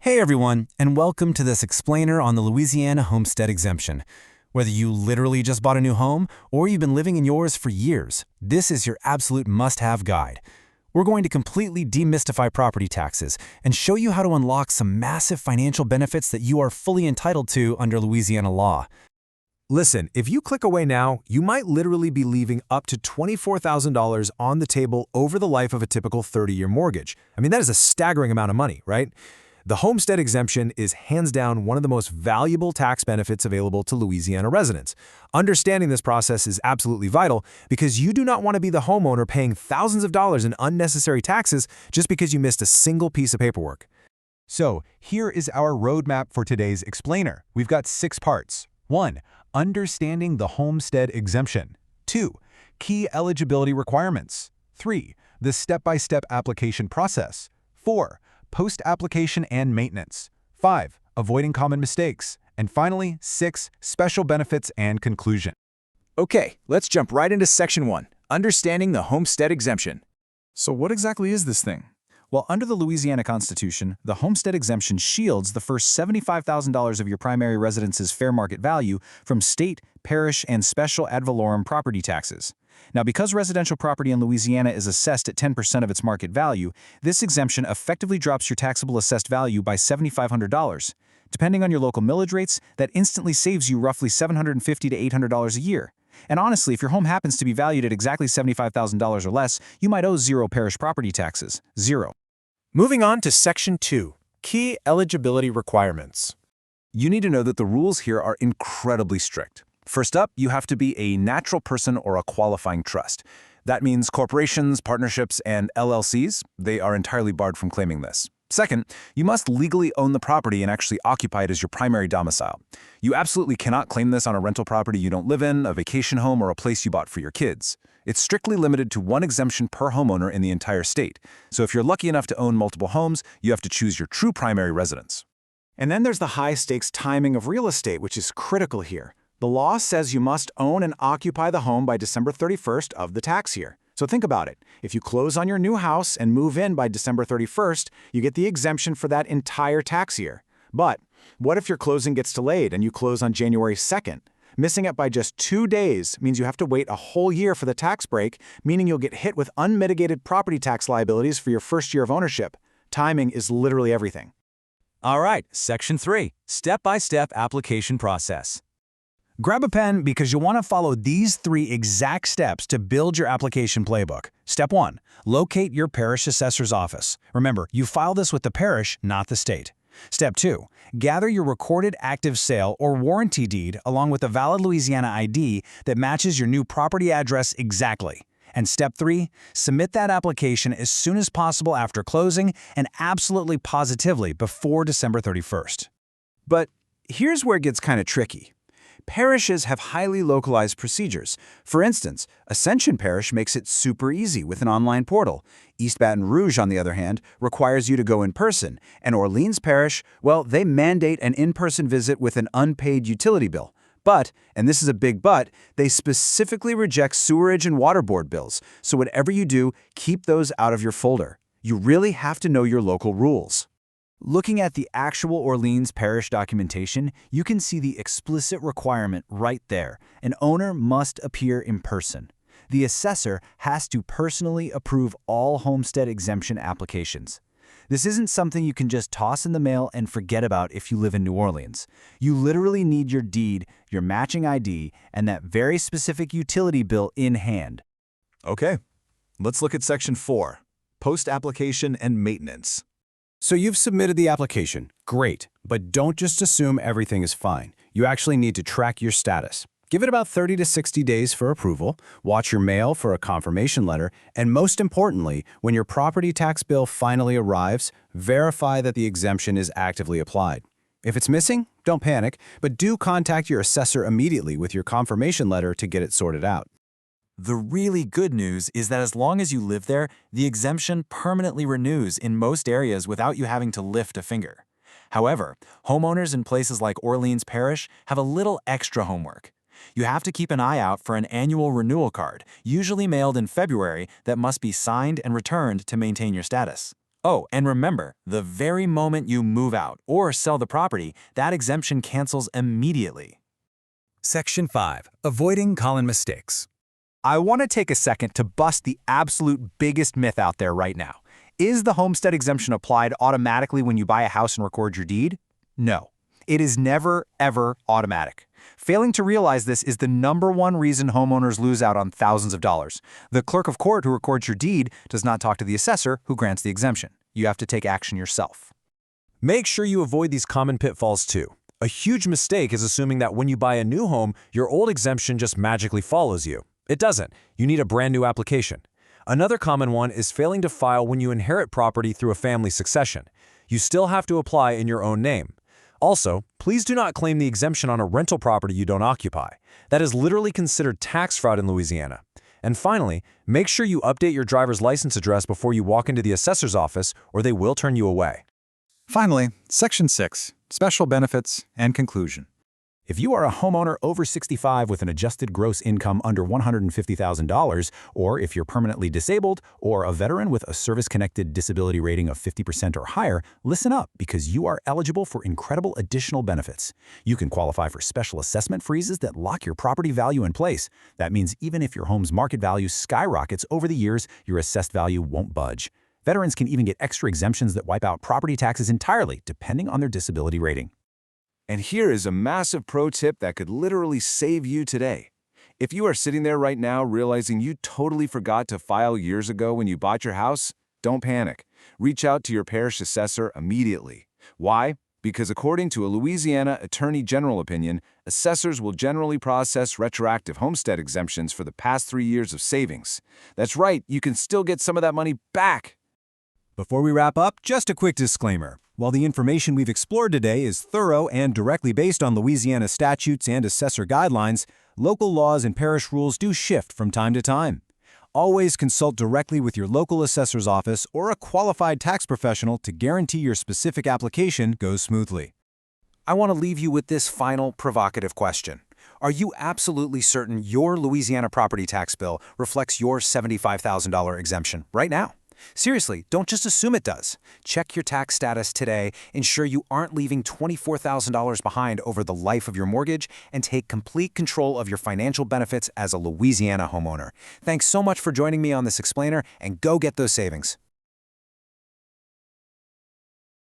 Hey everyone, and welcome to this explainer on the Louisiana Homestead Exemption. Whether you literally just bought a new home or you've been living in yours for years, this is your absolute must-have guide. We're going to completely demystify property taxes and show you how to unlock some massive financial benefits that you are fully entitled to under Louisiana law. Listen, if you click away now, you might literally be leaving up to $24,000 on the table over the life of a typical 30-year mortgage. I mean, that is a staggering amount of money, right? The homestead exemption is hands down one of the most valuable tax benefits available to Louisiana residents. Understanding this process is absolutely vital because you do not want to be the homeowner paying thousands of dollars in unnecessary taxes just because you missed a single piece of paperwork. So, here is our roadmap for today's explainer. We've got 6 parts. 1. Understanding the homestead exemption. 2. Key eligibility requirements. 3. The step-by-step application process. 4. Post-application and maintenance. 5. Avoiding common mistakes. And finally, 6. Special benefits and conclusion. Okay, let's jump right into Section 1, Understanding the Homestead Exemption. So what exactly is this thing? Well, under the Louisiana Constitution, the homestead exemption shields the first $75,000 of your primary residence's fair market value from state, parish, and special ad valorem property taxes. Now, because residential property in Louisiana is assessed at 10% of its market value, this exemption effectively drops your taxable assessed value by $7,500. Depending on your local millage rates, that instantly saves you roughly $750 to $800 a year. And honestly, if your home happens to be valued at exactly $75,000 or less, you might owe 0 parish property taxes. 0. Moving on to Section 2, Key Eligibility Requirements. You need to know that the rules here are incredibly strict. First up, you have to be a natural person or a qualifying trust. That means corporations, partnerships, and LLCs, they are entirely barred from claiming this. Second, you must legally own the property and actually occupy it as your primary domicile. You absolutely cannot claim this on a rental property you don't live in, a vacation home, or a place you bought for your kids. It's strictly limited to 1 exemption per homeowner in the entire state. So if you're lucky enough to own multiple homes, you have to choose your true primary residence. And then there's the high-stakes timing of real estate, which is critical here. The law says you must own and occupy the home by December 31st of the tax year. So think about it. If you close on your new house and move in by December 31st, you get the exemption for that entire tax year. But what if your closing gets delayed and you close on January 2nd? Missing it by just 2 days means you have to wait a whole year for the tax break, meaning you'll get hit with unmitigated property tax liabilities for your first year of ownership. Timing is literally everything. All right, Section 3, Step-by-Step Application Process. Grab a pen because you'll want to follow these 3 exact steps to build your application playbook. Step 1, locate your parish assessor's office. Remember, you file this with the parish, not the state. Step 2, gather your recorded active sale or warranty deed along with a valid Louisiana ID that matches your new property address exactly. And Step 3, submit that application as soon as possible after closing and absolutely positively before December 31st. But here's where it gets kind of tricky. Parishes have highly localized procedures. For instance, Ascension Parish makes it super easy with an online portal. East Baton Rouge, on the other hand, requires you to go in person. And Orleans Parish, well, they mandate an in-person visit with an unpaid utility bill. But, and this is a big but, they specifically reject sewerage and water board bills. So whatever you do, keep those out of your folder. You really have to know your local rules. Looking at the actual Orleans Parish documentation, you can see the explicit requirement right there. An owner must appear in person. The assessor has to personally approve all homestead exemption applications. This isn't something you can just toss in the mail and forget about if you live in New Orleans. You literally need your deed, your matching ID, and that very specific utility bill in hand. Okay, let's look at Section 4, Post-application and maintenance. So you've submitted the application. Great, but don't just assume everything is fine. You actually need to track your status. Give it about 30 to 60 days for approval, watch your mail for a confirmation letter, and most importantly, when your property tax bill finally arrives, verify that the exemption is actively applied. If it's missing, don't panic, but do contact your assessor immediately with your confirmation letter to get it sorted out. The really good news is that as long as you live there, the exemption permanently renews in most areas without you having to lift a finger. However, homeowners in places like Orleans Parish have a little extra homework. You have to keep an eye out for an annual renewal card, usually mailed in February, that must be signed and returned to maintain your status. Oh, and remember, the very moment you move out or sell the property, that exemption cancels immediately. Section 5. Avoiding common mistakes. I want to take a second to bust the absolute biggest myth out there right now. Is the homestead exemption applied automatically when you buy a house and record your deed? No. It is never, ever automatic. Failing to realize this is the #1 reason homeowners lose out on thousands of dollars. The clerk of court who records your deed does not talk to the assessor who grants the exemption. You have to take action yourself. Make sure you avoid these common pitfalls too. A huge mistake is assuming that when you buy a new home, your old exemption just magically follows you. It doesn't. You need a brand new application. Another common one is failing to file when you inherit property through a family succession. You still have to apply in your own name. Also, please do not claim the exemption on a rental property you don't occupy. That is literally considered tax fraud in Louisiana. And finally, make sure you update your driver's license address before you walk into the assessor's office, or they will turn you away. Finally, Section 6, Special Benefits and Conclusion. If you are a homeowner over 65 with an adjusted gross income under $150,000, or if you're permanently disabled, or a veteran with a service-connected disability rating of 50% or higher, listen up because you are eligible for incredible additional benefits. You can qualify for special assessment freezes that lock your property value in place. That means even if your home's market value skyrockets over the years, your assessed value won't budge. Veterans can even get extra exemptions that wipe out property taxes entirely, depending on their disability rating. And here is a massive pro tip that could literally save you today. If you are sitting there right now realizing you totally forgot to file years ago when you bought your house, don't panic. Reach out to your parish assessor immediately. Why? Because according to a Louisiana Attorney General opinion, assessors will generally process retroactive homestead exemptions for the past 3 years of savings. That's right, you can still get some of that money back. Before we wrap up, just a quick disclaimer. While the information we've explored today is thorough and directly based on Louisiana statutes and assessor guidelines, local laws and parish rules do shift from time to time. Always consult directly with your local assessor's office or a qualified tax professional to guarantee your specific application goes smoothly. I want to leave you with this final provocative question. Are you absolutely certain your Louisiana property tax bill reflects your $75,000 exemption right now? Seriously, don't just assume it does. Check your tax status today, ensure you aren't leaving $24,000 behind over the life of your mortgage, and take complete control of your financial benefits as a Louisiana homeowner. Thanks so much for joining me on this explainer, and go get those savings.